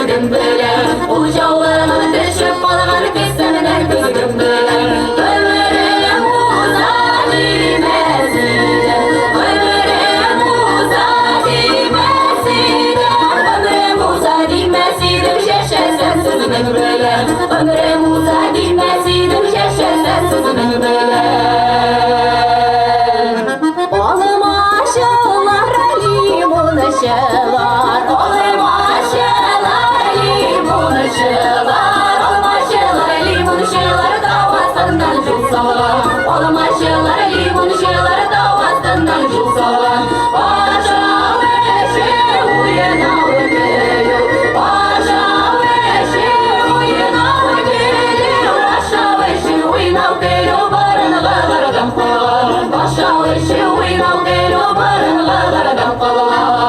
gözüm böyle. Ucağına düşüp balığını kessemeden gözüm böyle. Ömrüm uzar dimesine, ömrüm uzar dimesine, ömrüm uzar dimesine, şaşırsan sözümün böyle. Ömrüm uzar dimesine, şaşırsan sözümün böyle. Oğlum aşılar limon aşılar, oğlum aşılar limon aşılar, oğlum aşılar limon aşılar davasından çok sağlam, oğlum aşılar limon aşılar davasından çok sağlam. Aşağı eşi uyanal geliyor, aşağı eşi uyanal geliyor, aşağı eşi uyanal geliyor, barınlardan falan, aşağı eşi uyanal geliyor, barınlardan falan.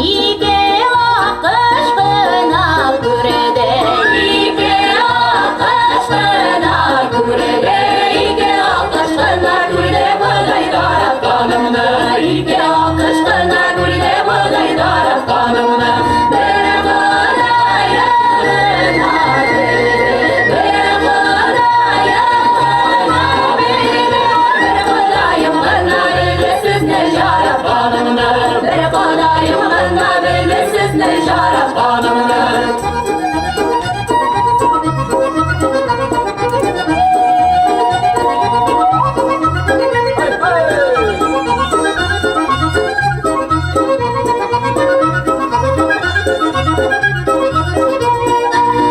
İki akış kına kürede, iki akış kına kürede, iki akış kına kürede, buğday darap kanımda, iki akış kına kürede, buğday darap kanımda. Bir kına yarına biri, bir kına yarına biri, bir kınayım kına belirsiz ne şarap kanımda, bir kınayım kına belirsiz ne şarap kanımda.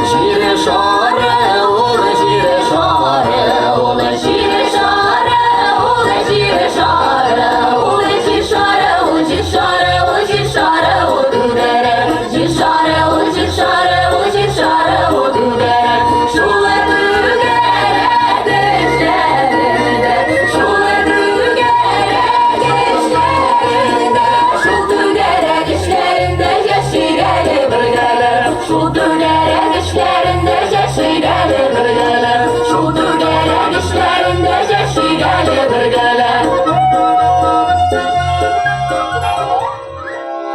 Şire şare ola şire şare ola şire şare ola şire şare ola şire şare ola şire şare ola şire şare ola dudere şire şare ola şire şare ola şire şare ola dudere şule dudere geçlerinde şule dudere geçlerinde şu dudere geçlerinde yeşilleri bırgeler şu dudere geçlerinde